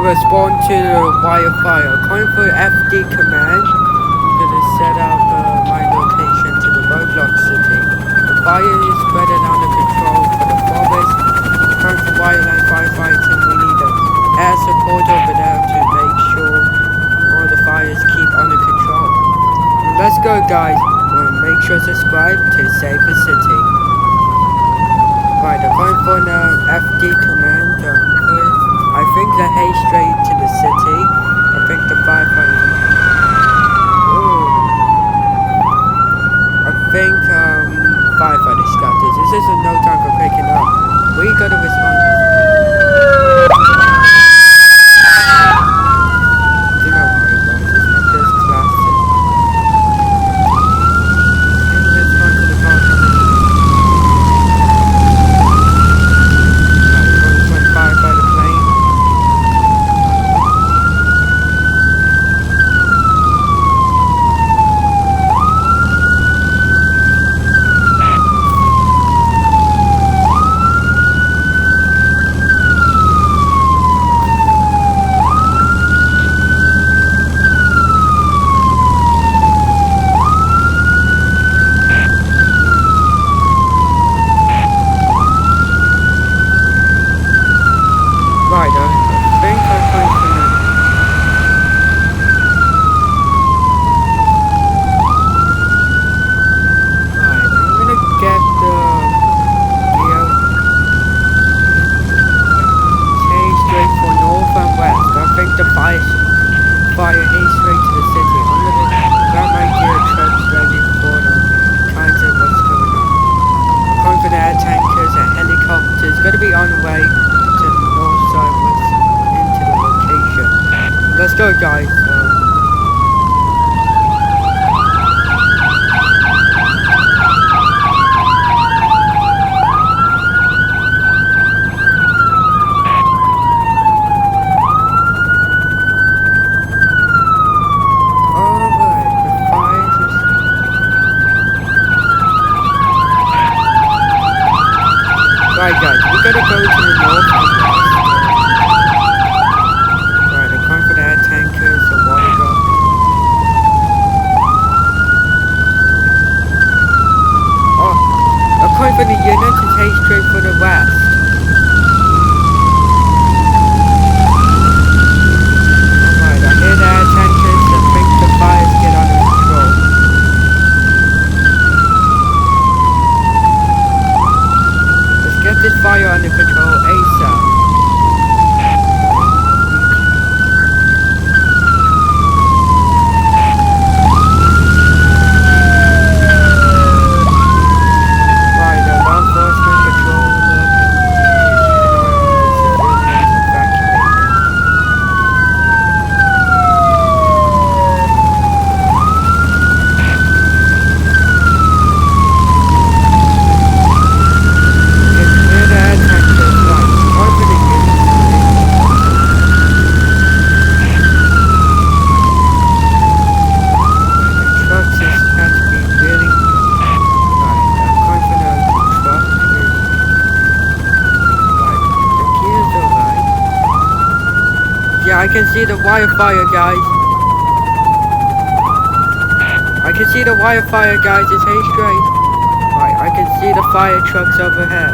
respond to the wildfire. Calling for FD command. I'm gonna set up my location to the roadblock city. The fire is spreading under control for the forest. Calling for wildland firefighting. We need the air support over there to make sure all the fires keep under control. Let's go, guys. Make sure to subscribe to save the city. Right, I'm going for the FD command. I think they're heading straight to the city. I think the firefighter. I think firefighters got this. This isn't no time for picking up. We gotta respond. Do not worry, guys. This is classic. Let's run to the car. Firefighter plane. Right, I think I'm going to Right, I'm gonna get the gear change straight for north and west. I think the fire heads straight to the city. I'm gonna grab my gear trucks ready for the kinds of what's going on. I'm going for the air tankers and helicopters. Gonna be on the way to the north side into the location. Let's go, guys. Alright, the fires are... Right, guys, we gotta go to the north and west. Right, I'm going for the air tankers, the water gun. Oh, I'm going for the unit to take straight for the west. Alright, I hear the air tankers and think the fires get under control. Let's get this fire under control ASAP. Right, the law enforcement patrol Yeah, I can see the wildfire, guys. I can see the wildfire, guys. It's heading straight. Right, I can see the fire trucks overhead.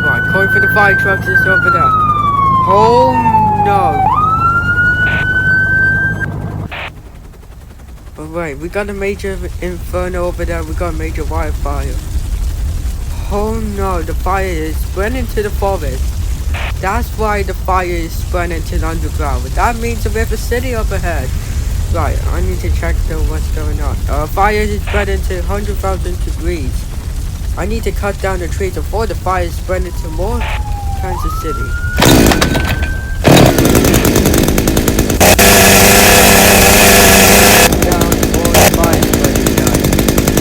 Right, calling for the fire trucks is over there. Oh no. Alright, we got a major inferno over there. We got a major wildfire. Oh no, the fire is spreading to the forest. That's why the fire is spreading to the underground. That means we have a city up ahead. Right, I need to check what's going on. Fire is spreading to 100,000 degrees. I need to cut down the trees before the fire is spreading to more Kansas City. Down all the fire spreading, guys.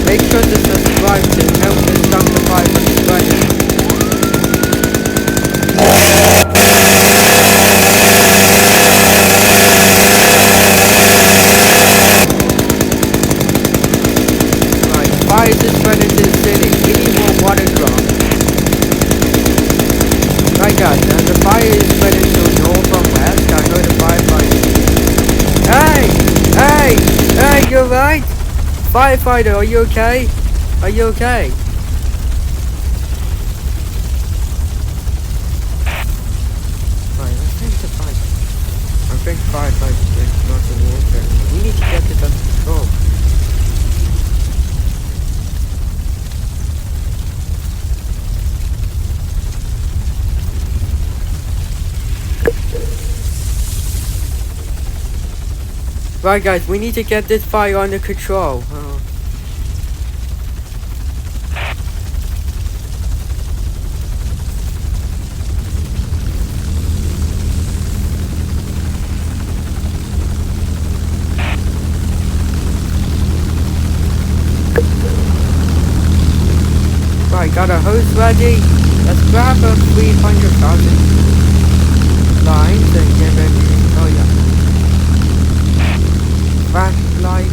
Make sure to subscribe to help us stop the fire from spreading. Right, fires is spreading to the city. We need more water drops. Firefighter, are you okay? Are you okay? Right, I think the fire. I think firefighters drink lots of water. We need to get this under control. Right guys, we need to get this fire under control. Right, got a hose ready. Let's grab a 300,000 lines and get ready. Oh yeah. Flashlight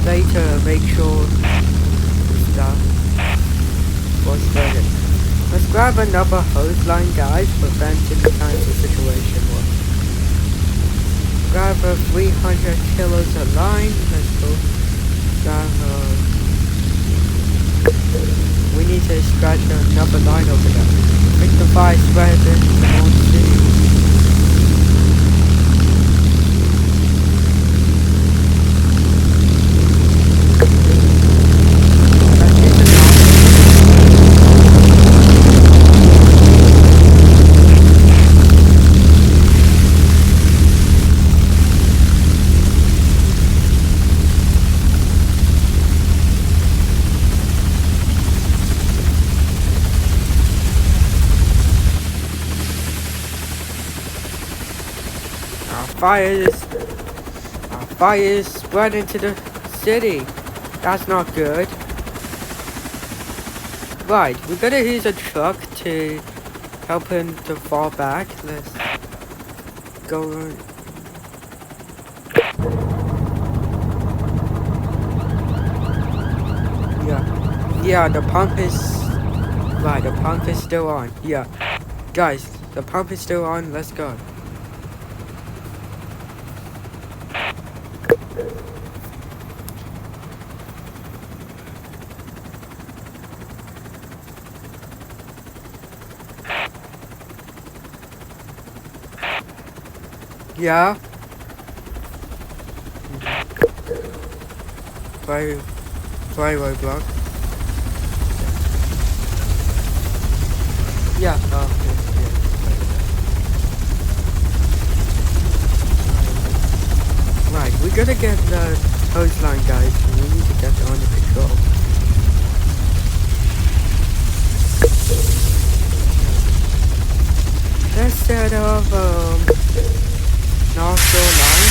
later, make sure stuff was ready. Let's grab another hose line, guys, prevent any kind of situation was. Grab a 300 kilos of line. Let's go. Grab we need to scratch another line over there. Make the fire spread into the whole city. Our fire is spread into the city. That's not good. Right, we're gonna use a truck to help him to fall back. Let's go. Yeah, the pump is right. The pump is still on. Yeah, guys, the pump is still on. Let's go. Yeah. Play roadblock. Yeah. Right, we gotta get the hose line, guys. We need to get it under control. Let's set up nozzle line.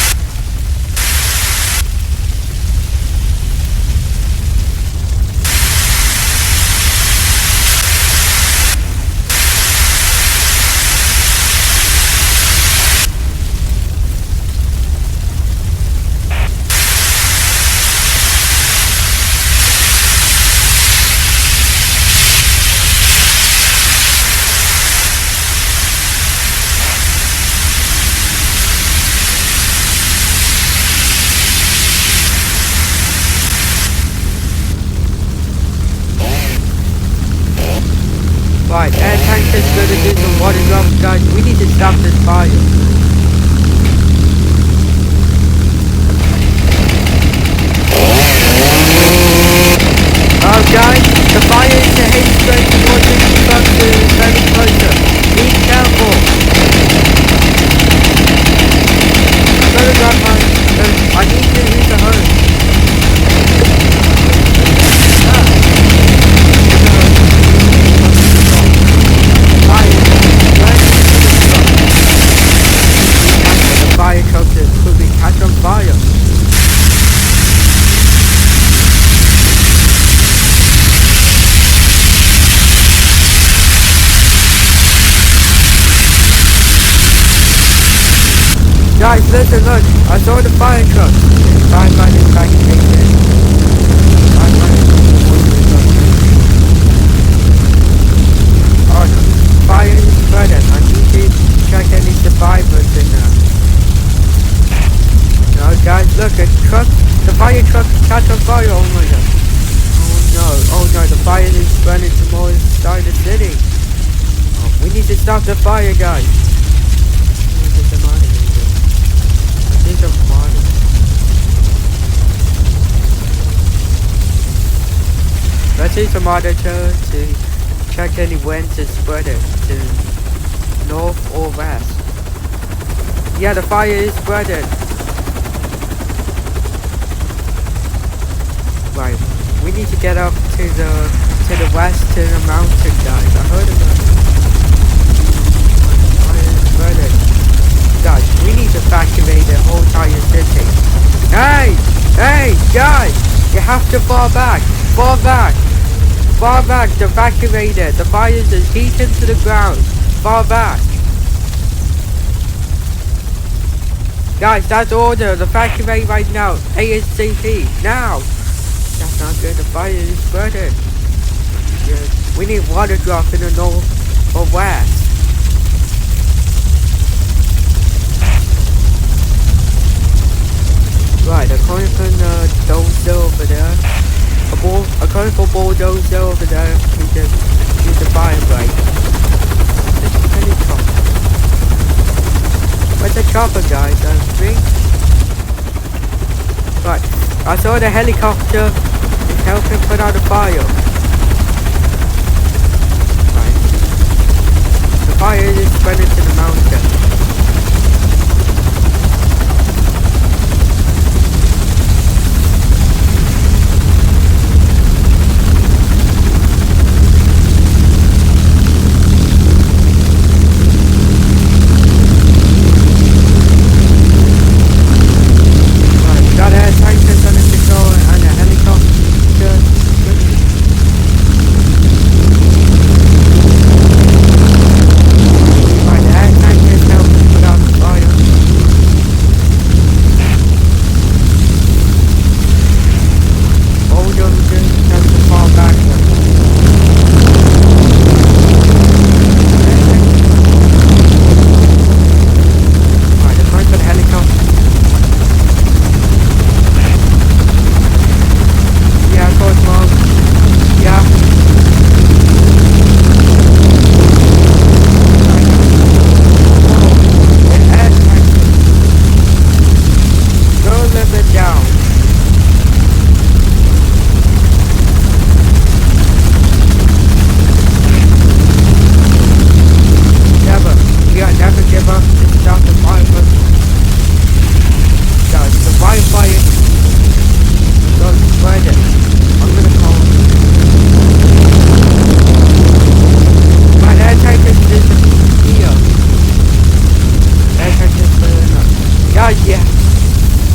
Right, air tank is gonna do some water drops, guys. We need to stop this fire. Oh guys, the fire is heading straight towards this truck to very closer. Be careful. I'm gonna grab my I need to use the hose. Fire truck is quickly catch on fire. Guys, listen, look, I saw the fire truck. Firefighters back in there. Oh, the fire is spreading. I need to check any survivors in there. Now guys, look, the the fire truck catch on fire. Oh my god. Oh no, the fire is spreading to more inside the city. Oh, we need to stop the fire, guys. What is the matter? What is the matter? Let's use the monitor to check any winds is spreading to north or west. Yeah, the fire is spreading. Right, we need to get up to the west to the mountain, guys. I heard about it. Fire is spreading. Guys, we need to evacuate the whole entire city. Hey, guys, you have to fall back. Fall back to evacuate it. The fire is heating to the ground. Fall back. Guys, that's order. Evacuate right now. ASAP. Now. That's not good. The fire is spreading. Yeah. We need water drop in the north or west. Right, according to the dozer over there. A colorful bulldozer over there. We can use the fire break. This helicopter. Where's the chopper, guys? I think. Right, I saw the helicopter is helping put out the fire. Right. The fire is spreading to the mountain.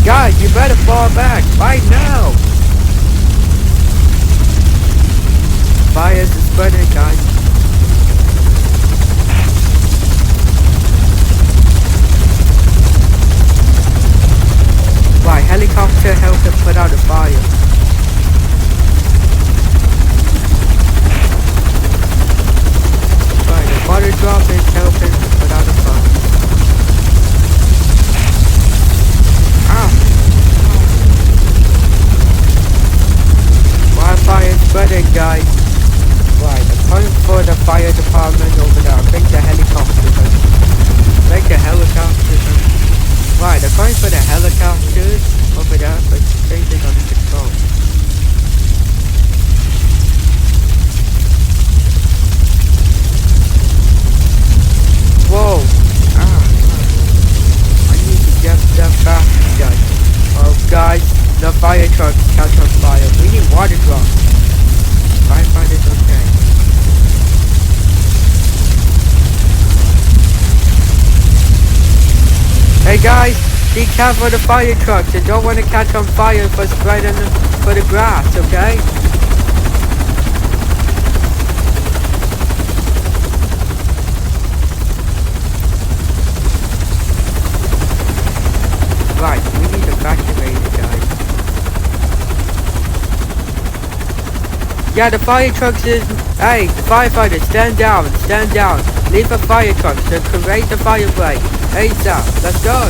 Guys, you better fall back right now. Fires is spreading, guys. Right, helicopter helping put out the fire. Right, the water drop is helping put out the fire. Wildfire spreading, guys. Right, I'm calling for the fire department over there. I think the helicopters. Right, I'm calling for the helicopters over there, but I think they're under control. Whoa! I need to get them back, guys. Oh, guys, the fire trucks catch on fire. We need water drops. Firefighter's okay. Hey guys, be careful of the fire trucks. You don't want to catch on fire for spreading for the grass, okay? Right, we need to evacuate it, guys. Yeah, the fire trucks is... Hey, the firefighter, stand down. Leave the fire trucks to create the fire break. ASAP, let's go.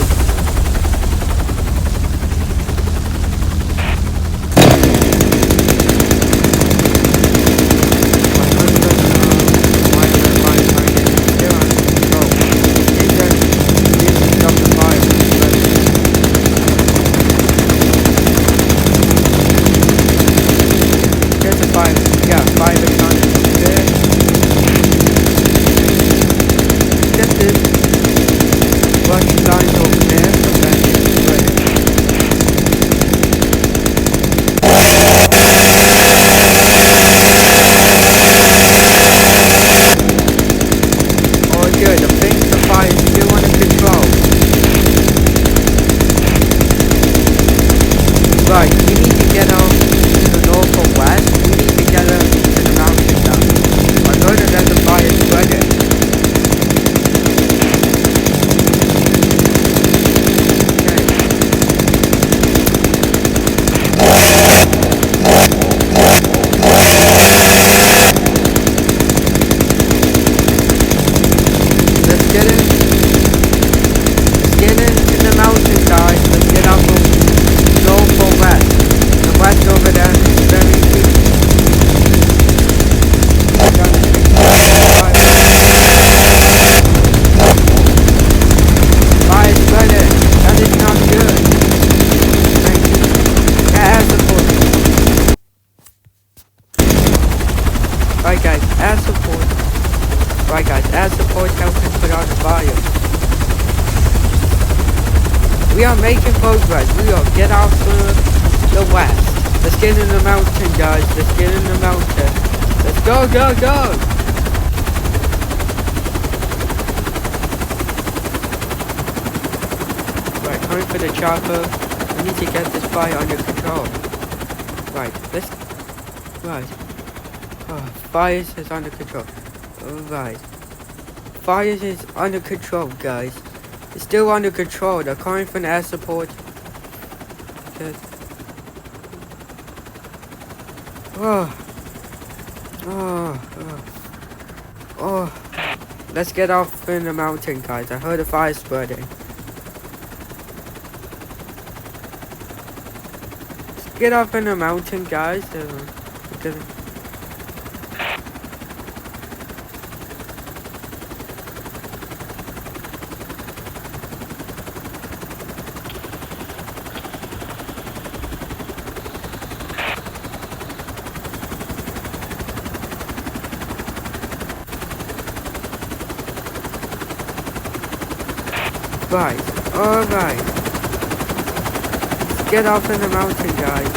air support. Right guys, air support helping put out the fire. We are making progress. We are get out to the west. Let's get in the mountain, guys. Let's get in the mountain. Let's go, go, go. Right, time for the chopper. We need to get this fire under control. Right, let's... Right. Oh, fire is under control. Alright. Fire is under control, guys. It's still under control. They're calling for an air support. Because... Oh. Let's get off in the mountain, guys. I heard a fire spreading. Let's get off in the mountain, guys. Because... Right, alright. Let's get off in the mountain, guys.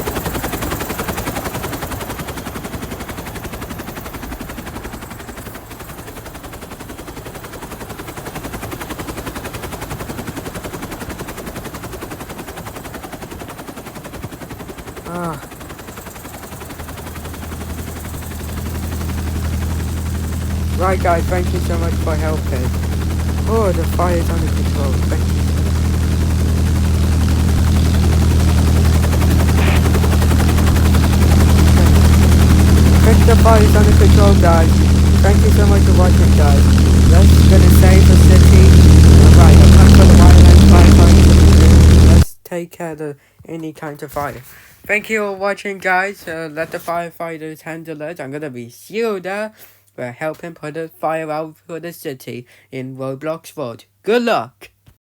Right guys, thank you so much for helping. Oh, the fire is under control. Thank you. I think the fire is under control, guys. Thank you so much for watching, guys. Let's gonna save the city. Alright, I'll come for the wildland firefighting. Let's take care of any kind of fire. Thank you for watching, guys. Let the firefighters handle it. I'm gonna be still there. We're helping put the fire out for the city in Roblox World. Good luck!